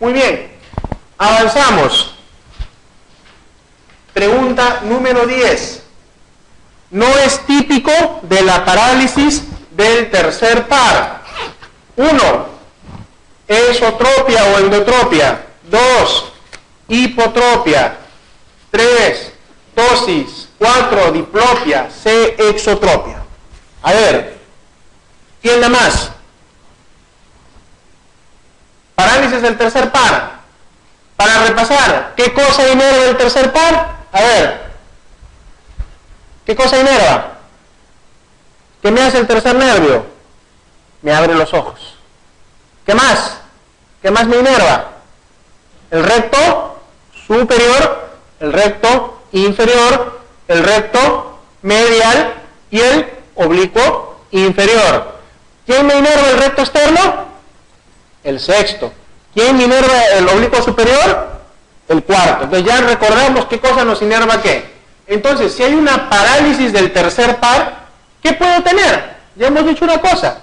Muy bien, avanzamos. Pregunta número 10. No es típico de la parálisis del tercer par. 1. Esotropia o endotropia. 2. Hipotropia. 3. Tosis. 4. Diplopia. C. Exotropia. A ver, ¿quién da más? Parálisis del tercer par. Para repasar, ¿qué cosa inerva el tercer par? A ver, ¿qué cosa inerva? ¿Qué me hace el tercer nervio? Me abre los ojos. ¿Qué más? ¿Qué más me inerva? El recto superior, el recto inferior, el recto medial y el oblicuo inferior. ¿Quién me inerva el recto externo? El sexto. ¿Quién me inerva el oblicuo superior? El cuarto. Entonces ya recordamos qué cosa nos inerva qué. Entonces, si hay una parálisis del tercer par, ¿qué puedo tener? Ya hemos dicho una cosa.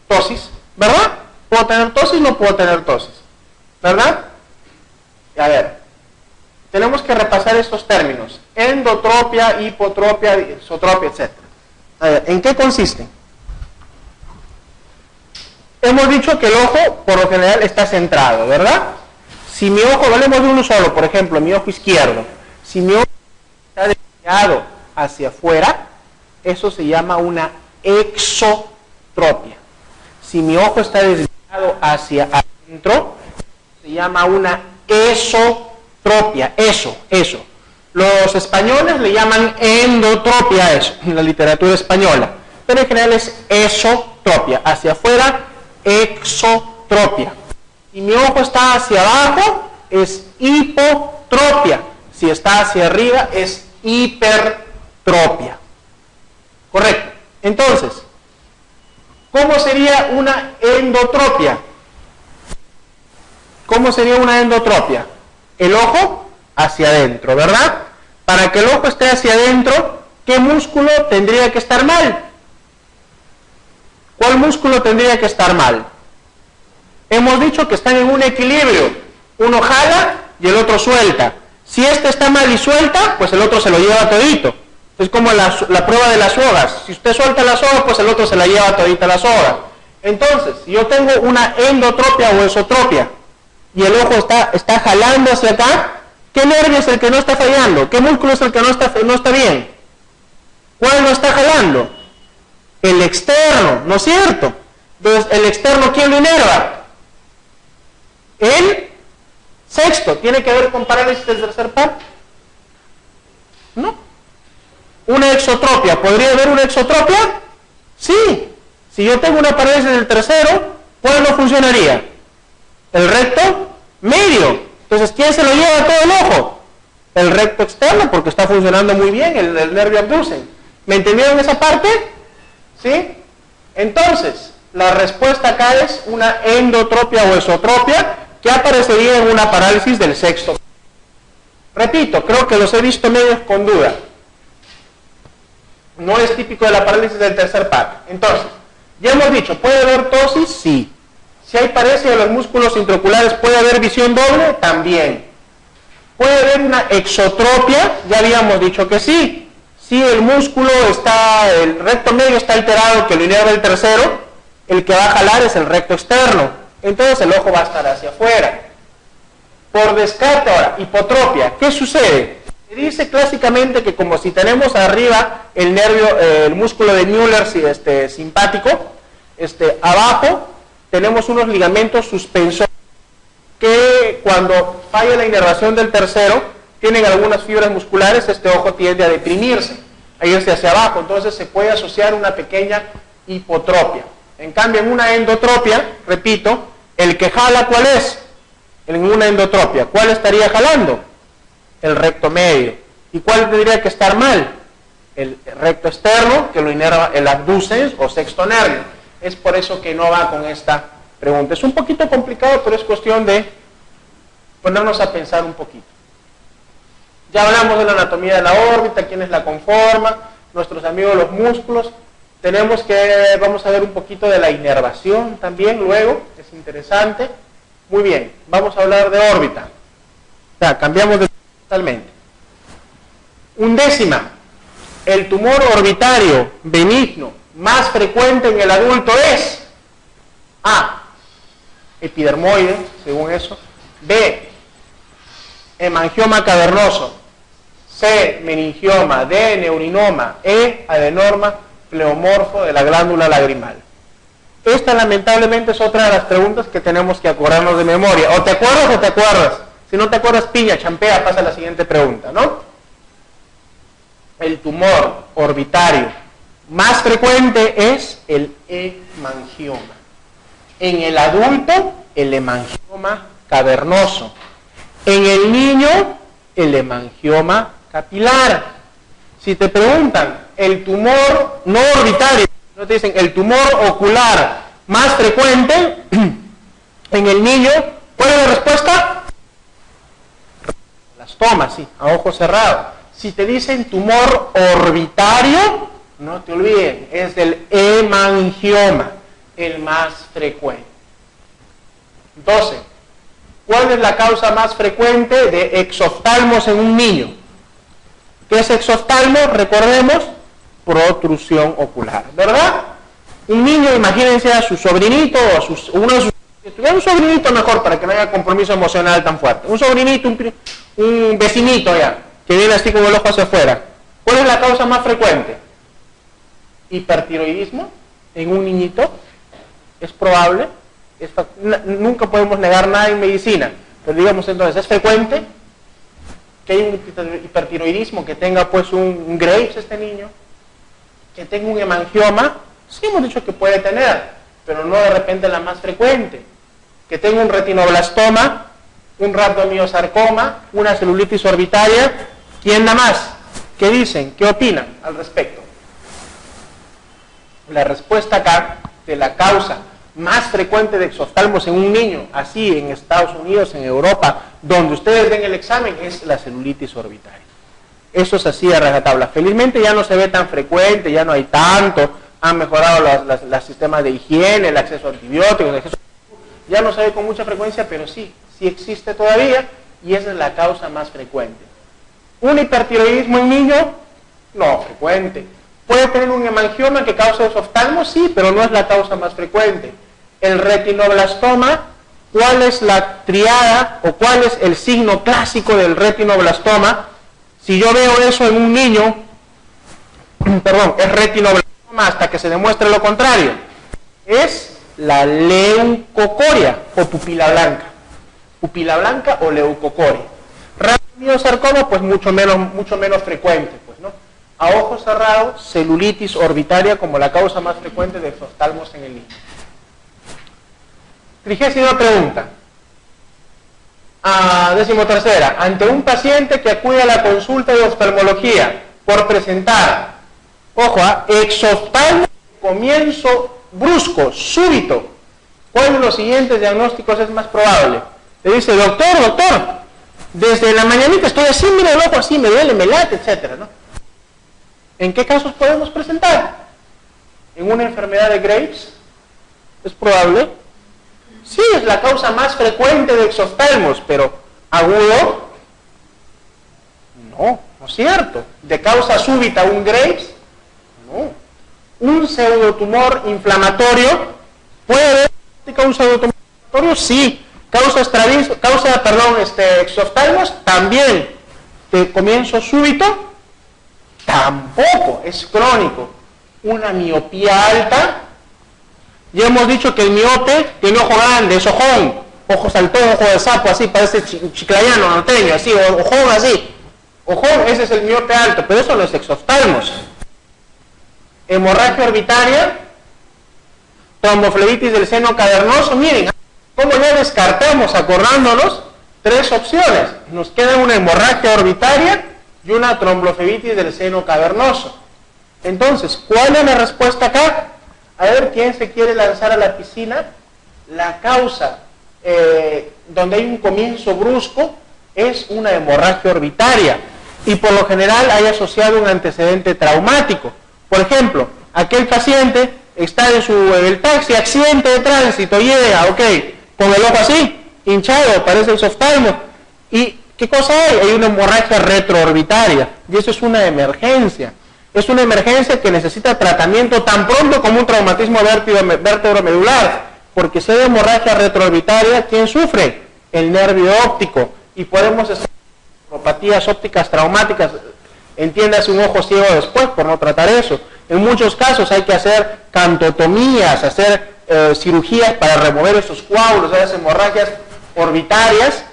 Tosis, ¿verdad? ¿Puedo tener tosis? No puedo tener tosis, ¿verdad? A ver, tenemos que repasar estos términos. Endotropia, hipotropia, exotropia, etc. A ver, ¿en qué consisten? Hemos dicho que el ojo, por lo general, está centrado, ¿verdad? Si mi ojo, hablemos de uno solo, por ejemplo, mi ojo izquierdo, si mi ojo está desviado hacia afuera, eso se llama una exotropia. Si mi ojo está desviado hacia adentro, se llama una esotropia. Eso. Los españoles le llaman endotropia a eso, en la literatura española. Pero en general es esotropia. Hacia afuera, exotropia. Si mi ojo está hacia abajo, es hipotropia. Si está hacia arriba, es hipertropia. Correcto. Entonces, ¿cómo sería una endotropia? ¿Cómo sería una endotropia? El ojo hacia adentro, ¿verdad? Para que el ojo esté hacia adentro, ¿qué músculo tendría que estar mal? ¿Cuál músculo tendría que estar mal? Hemos dicho que están en un equilibrio. Uno jala y el otro suelta. Si este está mal y suelta, pues el otro se lo lleva todito. Es como la prueba de las sogas. Si usted suelta la soga, pues el otro se la lleva todita la soga. Entonces, si yo tengo una endotropia o esotropia y el ojo está jalando hacia acá, ¿qué nervio es el que no está fallando? ¿Qué músculo es el que no está bien? ¿Cuál no está jalando? El externo, ¿no es cierto? Entonces, el externo, ¿quién lo inerva? El sexto. ¿Tiene que ver con parálisis del tercer par? No. ¿Una exotropia? ¿Podría haber una exotropia? Sí. Si yo tengo una parálisis del tercero, ¿cuál no funcionaría? El recto medio. Entonces, ¿quién se lo lleva todo el ojo? El recto externo, porque está funcionando muy bien el nervio abducen. ¿Me entendieron esa parte? ¿Sí? Entonces, la respuesta acá es una endotropia o esotropia que aparecería en una parálisis del sexto. Repito, creo que los he visto medios con duda. No es típico de la parálisis del tercer par. Entonces, ya hemos dicho, ¿puede haber tosis? Sí. Si hay paresia de los músculos intraoculares, ¿puede haber visión doble? También. ¿Puede haber una exotropia? Ya habíamos dicho que sí. Si el músculo el recto medio está alterado, que lo inerva el tercero, el que va a jalar es el recto externo. Entonces el ojo va a estar hacia afuera. Por descarte ahora, hipotropia. ¿Qué sucede? Se dice clásicamente que como si tenemos arriba el nervio, el músculo de Müller simpático, abajo tenemos unos ligamentos suspensores que cuando falla la inervación del tercero, tienen algunas fibras musculares, este ojo tiende a deprimirse, a irse hacia abajo, entonces se puede asociar una pequeña hipotropia. En cambio, en una endotropia, repito, el que jala, ¿cuál es? En una endotropia, ¿cuál estaría jalando? El recto medio. ¿Y cuál tendría que estar mal? El recto externo, que lo inerva el abducens o sexto nervio. Es por eso que no va con esta pregunta. Es un poquito complicado, pero es cuestión de ponernos a pensar un poquito. Ya hablamos de la anatomía de la órbita, quiénes la conforman, nuestros amigos los músculos. Vamos a ver un poquito de la inervación también luego, es interesante. Muy bien, vamos a hablar de órbita. O sea, cambiamos de totalmente. Undécima, el tumor orbitario benigno más frecuente en el adulto es A, epidermoide, según eso, B, hemangioma cavernoso, C, meningioma, D, neurinoma, E, adenorma pleomorfo de la glándula lagrimal. Esta lamentablemente es otra de las preguntas que tenemos que acordarnos de memoria. O te acuerdas o te acuerdas. Si no te acuerdas, piña, champea, pasa a la siguiente pregunta, ¿no? El tumor orbitario más frecuente es el hemangioma. En el adulto, el hemangioma cavernoso. En el niño, el hemangioma capilar. Si te preguntan el tumor no orbitario, no te dicen el tumor ocular más frecuente en el niño, ¿cuál es la respuesta? Las tomas, sí, a ojos cerrados. Si te dicen tumor orbitario, no te olviden, es el hemangioma, el más frecuente. 12. ¿Cuál es la causa más frecuente de exoftalmos en un niño? ¿Qué es exoftalmo? Recordemos, protrusión ocular, ¿verdad? Un niño, imagínense a su sobrinito o a un sobrinito mejor para que no haya compromiso emocional tan fuerte. Un sobrinito, un vecinito ya, que viene así con el ojo hacia afuera. ¿Cuál es la causa más frecuente? Hipertiroidismo en un niñito. Es probable. Nunca podemos negar nada en medicina. Pero digamos entonces, ¿es frecuente que haya un hipertiroidismo, que tenga pues un Graves este niño? Que tenga un hemangioma, sí hemos dicho que puede tener, pero no de repente la más frecuente. Que tenga un retinoblastoma, un rhabdomiosarcoma, una celulitis orbitaria, ¿quién da más? ¿Qué dicen? ¿Qué opinan al respecto? La respuesta acá de la causa más frecuente de exoftalmos en un niño, así en Estados Unidos, en Europa, donde ustedes ven el examen, es la celulitis orbitaria. Eso es así a rajatabla. Felizmente ya no se ve tan frecuente, ya no hay tanto, han mejorado los sistemas de higiene, el acceso a antibióticos, ya no se ve con mucha frecuencia, pero sí existe todavía, y esa es la causa más frecuente. ¿Un hipertiroidismo en niño? No, frecuente. ¿Puede tener un hemangioma que causa exoftalmos? Sí, pero no es la causa más frecuente. El retinoblastoma, ¿cuál es la triada o cuál es el signo clásico del retinoblastoma? Si yo veo eso en un niño, es retinoblastoma hasta que se demuestre lo contrario. Es la leucocoria o pupila blanca o leucocoria. Rhabdomiosarcoma, pues mucho menos frecuente, pues, ¿no? A ojos cerrados, celulitis orbitaria como la causa más frecuente de exoftalmos en el niño. 30ª pregunta. 13ª. Ante un paciente que acude a la consulta de oftalmología por presentar, ojo, exoftalmo comienzo brusco, súbito, ¿cuál de los siguientes diagnósticos es más probable? Le dice, doctor, desde la mañanita estoy así, mira el ojo así, me duele, me late, etcétera, ¿no? ¿En qué casos podemos presentar? ¿En una enfermedad de Graves? ¿Es probable? Sí, es la causa más frecuente de exoftalmos, pero agudo, no es cierto. ¿De causa súbita un Graves? No. ¿Un pseudotumor inflamatorio? ¿Puede haber un pseudotumor inflamatorio? Sí. ¿Causa exoftalmos? También. ¿De comienzo súbito? Tampoco, es crónico. Una miopía alta. Ya hemos dicho que el miope tiene ojo grande, es ojón, ojo saltón, ojo de sapo, así, parece chiclayano, norteño, así, ojón así. Ojón, ese es el miope alto, pero eso no es exoftalmos. Hemorragia orbitaria, tromboflebitis del seno cavernoso. Miren, ¿cómo ya descartamos, acordándonos? 3 opciones. Nos queda una hemorragia orbitaria y una tromboflebitis del seno cavernoso. Entonces, ¿cuál es la respuesta acá? A ver, ¿quién se quiere lanzar a la piscina? La causa donde hay un comienzo brusco es una hemorragia orbitaria y por lo general hay asociado un antecedente traumático. Por ejemplo, aquel paciente está en el taxi, accidente de tránsito, llega, ok, con el ojo así, hinchado, aparece el exoftalmo. ¿Y qué cosa hay? Hay una hemorragia retroorbitaria, y eso es una emergencia. Es una emergencia que necesita tratamiento tan pronto como un traumatismo vértebro-medular, porque si hay hemorragia retroorbitaria, ¿quién sufre? El nervio óptico, y podemos hacer neuropatías ópticas traumáticas, entiéndase un ojo ciego después, por no tratar eso. En muchos casos hay que hacer cantotomías, hacer cirugías para remover esos coágulos, esas hemorragias orbitarias,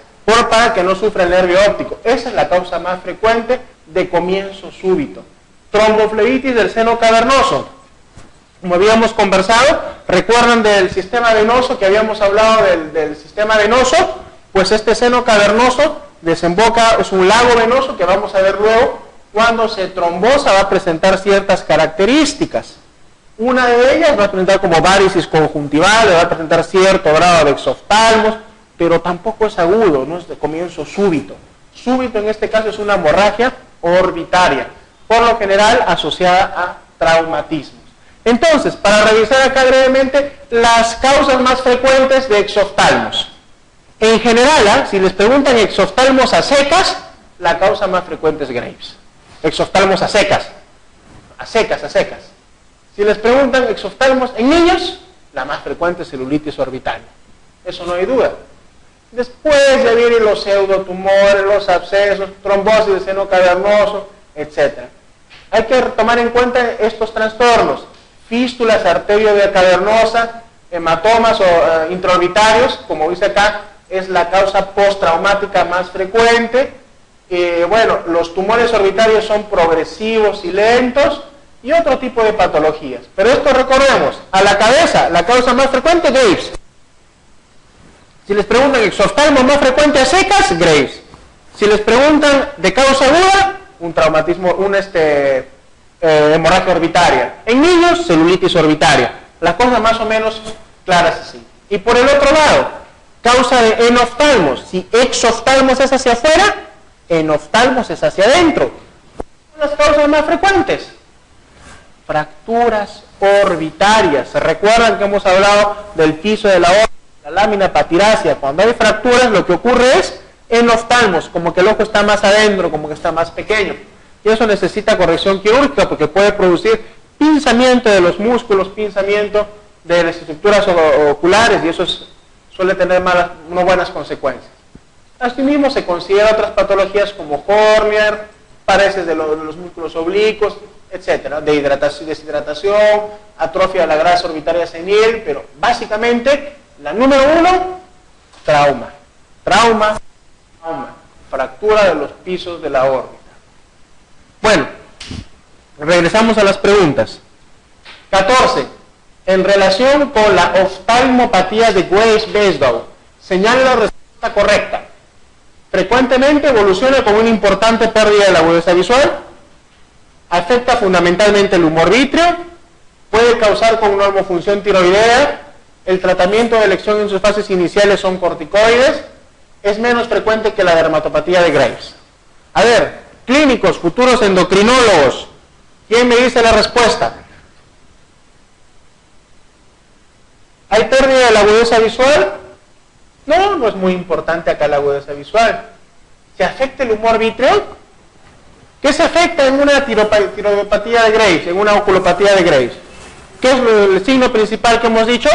para que no sufra el nervio óptico. Esa es la causa más frecuente de comienzo súbito. Tromboflebitis del seno cavernoso. Como habíamos conversado, recuerdan del sistema venoso, que habíamos hablado del sistema venoso, pues este seno cavernoso desemboca, es un lago venoso que vamos a ver luego. Cuando se trombosa va a presentar ciertas características. Una de ellas va a presentar como varicis conjuntival, va a presentar cierto grado de exoftalmos, pero tampoco es agudo, no es de comienzo súbito. Súbito en este caso es una hemorragia orbitaria, por lo general asociada a traumatismos. Entonces, para revisar acá brevemente las causas más frecuentes de exoftalmos. En general, si les preguntan exoftalmos a secas, la causa más frecuente es Graves. Exoftalmos a secas. A secas. Si les preguntan exoftalmos en niños, la más frecuente es celulitis orbitaria. Eso no hay duda. Después ya vienen los pseudotumores, los abscesos, trombosis del seno cavernoso, etc. Hay que tomar en cuenta estos trastornos. Fístulas arteriovea cavernosa, hematomas o intraorbitarios, como dice acá, es la causa postraumática más frecuente. Bueno, los tumores orbitarios son progresivos y lentos, y otro tipo de patologías. Pero esto recordemos, a la cabeza, la causa más frecuente, Graves. Si les preguntan exoftalmo más frecuente a secas, Graves. Si les preguntan de causa aguda, un traumatismo, hemorragia orbitaria. En niños, celulitis orbitaria. Las cosas más o menos claras así. Y por el otro lado, causa de enoftalmos. Si exoftalmos es hacia afuera, enoftalmos es hacia adentro. ¿Cuáles son las causas más frecuentes? Fracturas orbitarias. ¿Se recuerdan que hemos hablado del piso de la órbita, la lámina patirácea? Cuando hay fracturas, lo que ocurre es enoftalmos, como que el ojo está más adentro, como que está más pequeño. Y eso necesita corrección quirúrgica porque puede producir pinzamiento de los músculos, pinzamiento de las estructuras oculares, y eso suele tener no buenas consecuencias. Asimismo se considera otras patologías como Horner, paredes de los músculos oblicuos, etcétera, deshidratación, atrofia de la grasa orbitaria senil, pero básicamente la número 1, trauma, fractura de los pisos de la órbita. Bueno, regresamos a las preguntas. 14. En relación con la oftalmopatía de Graves-Basedow, señale la respuesta correcta. Frecuentemente evoluciona con una importante pérdida de la agudeza visual, afecta fundamentalmente el humor vítreo, puede causar con normofunción tiroidea, el tratamiento de elección en sus fases iniciales son corticoides, es menos frecuente que la dermatopatía de Graves. A ver, clínicos, futuros endocrinólogos, ¿quién me dice la respuesta? ¿Hay pérdida de la agudeza visual? No, no es muy importante acá la agudeza visual. ¿Se afecta el humor vítreo? ¿Qué se afecta en una tiroidopatía de Graves, en una oculopatía de Graves? ¿Qué es el signo principal que hemos dicho?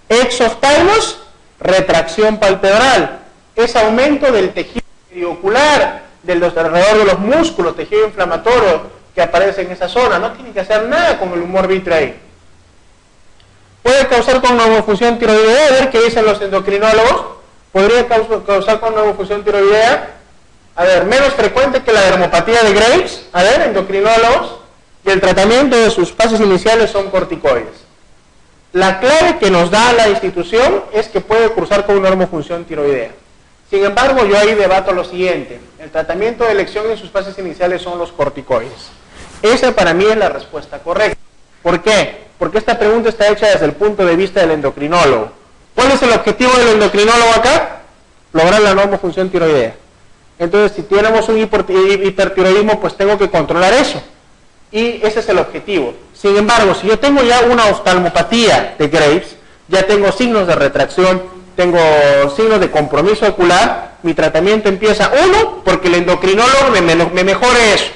Exoftalmos, retracción palpebral. Es aumento del tejido periocular, alrededor de los músculos, tejido inflamatorio que aparece en esa zona. No tiene que hacer nada con el humor vítreo ahí. Puede causar con normofunción tiroidea, a ver qué dicen los endocrinólogos. Podría causar con normofunción tiroidea, a ver, menos frecuente que la dermopatía de Graves, a ver, endocrinólogos, y el tratamiento de sus fases iniciales son corticoides. La clave que nos da la institución es que puede cursar con normofunción tiroidea. Sin embargo, yo ahí debato lo siguiente: el tratamiento de elección en sus fases iniciales son los corticoides. Esa para mí es la respuesta correcta. ¿Por qué? Porque esta pregunta está hecha desde el punto de vista del endocrinólogo. ¿Cuál es el objetivo del endocrinólogo acá? Lograr la normofunción tiroidea. Entonces, si tenemos un hipertiroidismo, pues tengo que controlar eso. Y ese es el objetivo. Sin embargo, si yo tengo ya una oftalmopatía de Graves, ya tengo signos de retracción, tengo signos de compromiso ocular, mi tratamiento empieza, uno, porque el endocrinólogo me mejore eso,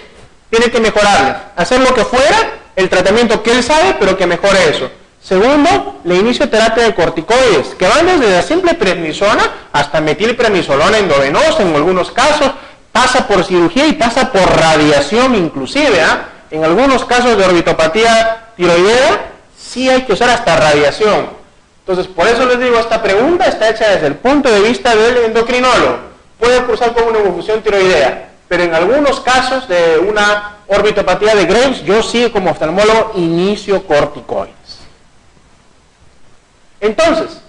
tiene que mejorarle, hacer lo que fuera, el tratamiento que él sabe, pero que mejore eso. Segundo, le inicio terapia de corticoides, que van desde la simple prednisona hasta metilprednisolona endovenosa en algunos casos, pasa por cirugía y pasa por radiación inclusive, En algunos casos de orbitopatía tiroidea, sí hay que usar hasta radiación. Entonces, por eso les digo, esta pregunta está hecha desde el punto de vista del endocrinólogo. Puede cursar con una inmunofunción tiroidea, pero en algunos casos de una orbitopatía de Graves, yo sí como oftalmólogo inicio corticoides. Entonces,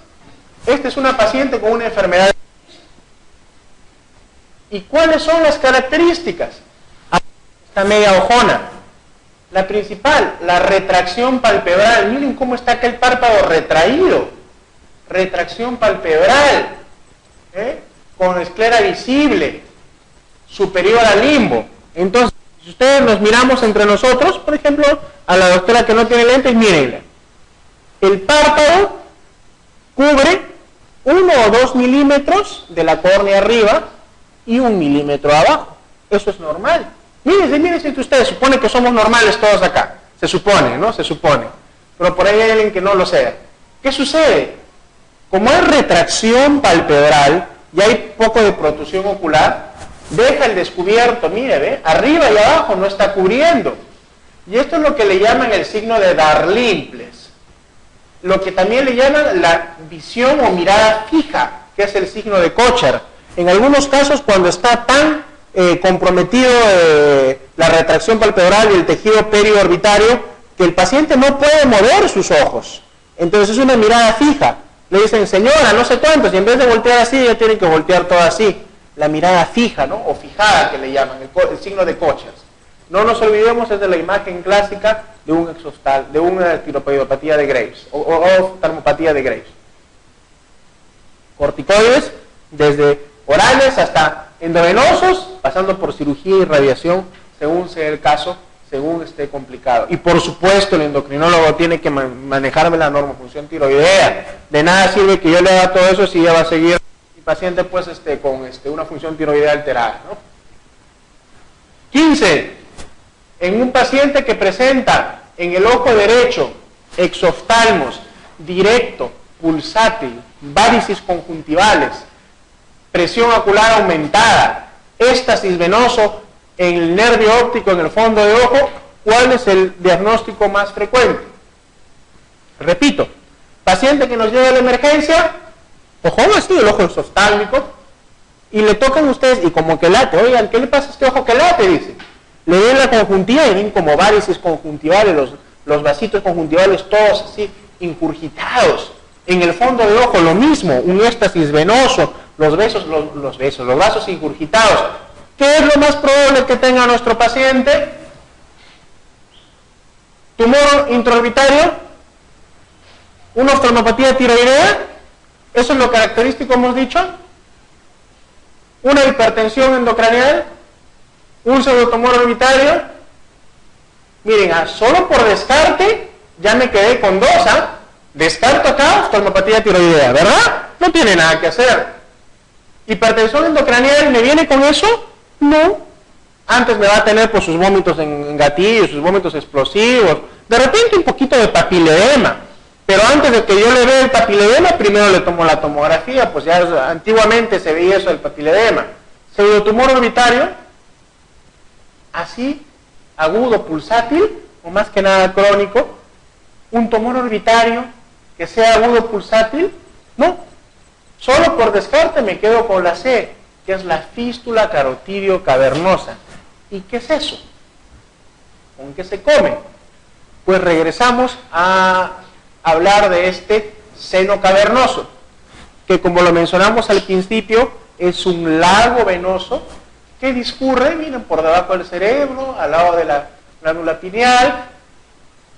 esta es una paciente con una enfermedad. ¿Y cuáles son las características? Esta media ojona. La principal, la retracción palpebral. Miren cómo está aquel párpado retraído. Retracción palpebral. Con esclera visible. Superior al limbo. Entonces, si ustedes nos miramos entre nosotros, por ejemplo, a la doctora que no tiene lentes, mírenla. El párpado cubre 1 o 2 milímetros de la córnea arriba y 1 milímetro abajo. Eso es normal. Mírense ustedes, supone que somos normales todos acá. Se supone, ¿no? Se supone. Pero por ahí hay alguien que no lo sea. ¿Qué sucede? Como hay retracción palpebral y hay poco de protrusión ocular, deja el descubierto, mire, ¿ve? Arriba y abajo no está cubriendo. Y esto es lo que le llaman el signo de Darling-Place. Lo que también le llaman la visión o mirada fija, que es el signo de Kocher. En algunos casos, cuando está tan comprometido la retracción palpebral y el tejido periorbitario, que el paciente no puede mover sus ojos. Entonces es una mirada fija. Le dicen, señora, no sé cuántos, y en vez de voltear así, ya tienen que voltear todo así. La mirada fija, ¿no? O fijada, que le llaman, el signo de Kocher. No nos olvidemos, es de la imagen clásica de un exostal, de una tiroidopatía de Graves, o oftalmopatía de Graves. Corticoides, desde orales hasta endovenosos, pasando por cirugía y radiación, según sea el caso, según esté complicado. Y por supuesto, el endocrinólogo tiene que manejarme la normofunción tiroidea. De nada sirve que yo le haga todo eso si ya va a seguir mi paciente pues con una función tiroidea alterada, ¿no? 15. En un paciente que presenta en el ojo derecho exoftalmos directo, pulsátil, várices conjuntivales, presión ocular aumentada, éstasis venoso en el nervio óptico en el fondo de ojo, ¿cuál es el diagnóstico más frecuente? Repito, paciente que nos llega a la emergencia, ojón así, el ojo exoftálmico, y le tocan ustedes, y como que late, oigan, ¿qué le pasa a este ojo que late? Dice. Le ven la conjuntiva y ven como varices conjuntivales, los vasitos conjuntivales todos así, incurgitados. En el fondo del ojo lo mismo, un éstasis venoso, los vasos incurgitados. ¿Qué es lo más probable que tenga nuestro paciente? Tumor intraorbitario, una oftalmopatía tiroidea, eso es lo característico, hemos dicho, una hipertensión endocranial, un pseudotumor orbitario. Miren, solo por descarte ya me quedé con dos, descarto acá, oftalmopatía tiroidea, ¿verdad? No tiene nada que hacer. Hipertensión endocranial, ¿me viene con eso? No. Antes me va a tener por sus vómitos en gatillo, sus vómitos explosivos, de repente un poquito de papiledema, pero antes de que yo le vea el papiledema, primero le tomo la tomografía, pues ya antiguamente se veía eso del papiledema. Pseudotumor orbitario, así, agudo, pulsátil, o más que nada crónico. Un tumor orbitario que sea agudo, pulsátil, no. Solo por descarte me quedo con la C, que es la fístula carotidio cavernosa. ¿Y qué es eso? ¿Con qué se come? Pues regresamos a hablar de este seno cavernoso, que como lo mencionamos al principio, es un lago venoso que discurre, miren, por debajo del cerebro, al lado de la glándula pineal,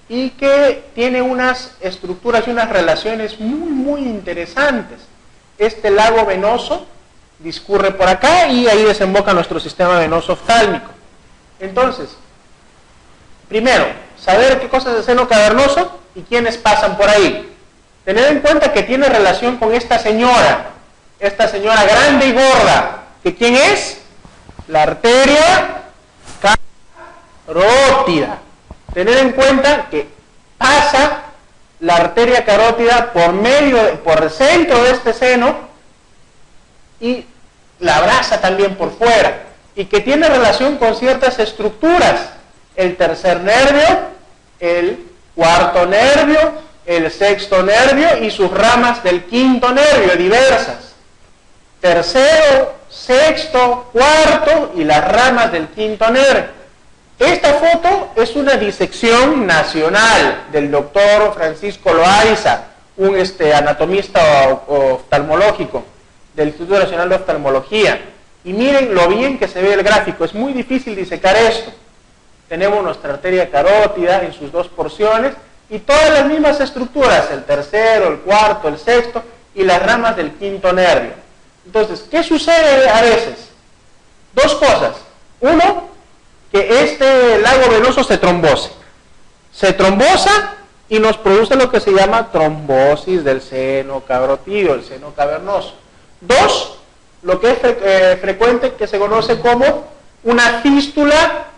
y que tiene unas estructuras y unas relaciones muy, muy interesantes. Este lago venoso discurre por acá y ahí desemboca nuestro sistema venoso oftálmico. Entonces, primero, saber qué cosa es el seno cavernoso y quiénes pasan por ahí. Tened en cuenta que tiene relación con esta señora grande y gorda, que ¿quién es? La arteria carótida. Tened en cuenta que pasa la arteria carótida por el centro de este seno y la abraza también por fuera, y que tiene relación con ciertas estructuras: el tercer nervio, el cuarto nervio, el sexto nervio y sus ramas del quinto nervio diversas. Tercero, sexto, cuarto y las ramas del quinto nervio. Esta foto es una disección nacional del doctor Francisco Loaiza, un anatomista oftalmológico del Instituto Nacional de Oftalmología. Y miren lo bien que se ve el gráfico, es muy difícil disecar esto. Tenemos nuestra arteria carótida en sus dos porciones y todas las mismas estructuras, el tercero, el cuarto, el sexto y las ramas del quinto nervio. Entonces, ¿qué sucede a veces? Dos cosas. Uno, que este lago venoso se trombose. Se trombosa y nos produce lo que se llama trombosis del seno carotídeo, el seno cavernoso. Dos, lo que es frecuente, que se conoce como una fístula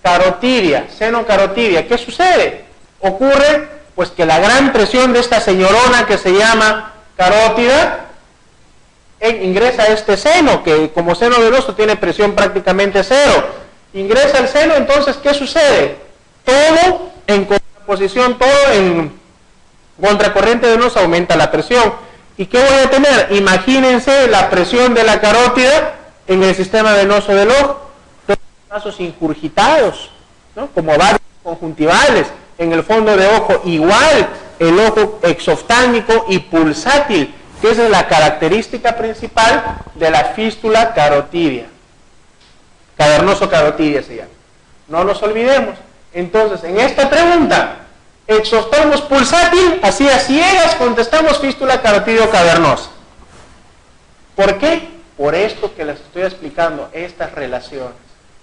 carotidia, seno carotidia. ¿Qué sucede? Ocurre pues que la gran presión de esta señorona que se llama carótida ingresa a este seno, que como seno venoso tiene presión prácticamente cero. Ingresa al seno, entonces ¿qué sucede? Todo en contraposición, todo en contracorriente venosa aumenta la presión. ¿Y qué voy a tener? Imagínense la presión de la carótida en el sistema venoso del ojo. Todos los vasos ingurgitados, ¿no? Como varios conjuntivales en el fondo de ojo. Igual el ojo exoftálmico y pulsátil, que esa es la característica principal de la fístula carotidia. Cavernoso-carotidia se llama. No nos olvidemos. Entonces, en esta pregunta, exoftálmos pulsátil, así a ciegas contestamos fístula carotidio-cavernosa. ¿Por qué? Por esto que les estoy explicando, estas relaciones.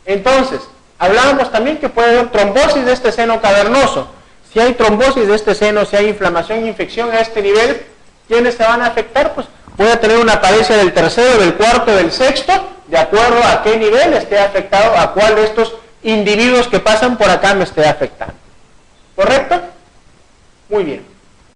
Entonces, hablábamos también que puede haber trombosis de este seno cavernoso. Si hay trombosis de este seno, si hay inflamación e infección a este nivel, ¿quiénes se van a afectar? Pues voy a tener una parecia del tercero, del cuarto, del sexto, de acuerdo a qué nivel esté afectado, a cuál de estos individuos que pasan por acá me esté afectando. ¿Correcto? Muy bien.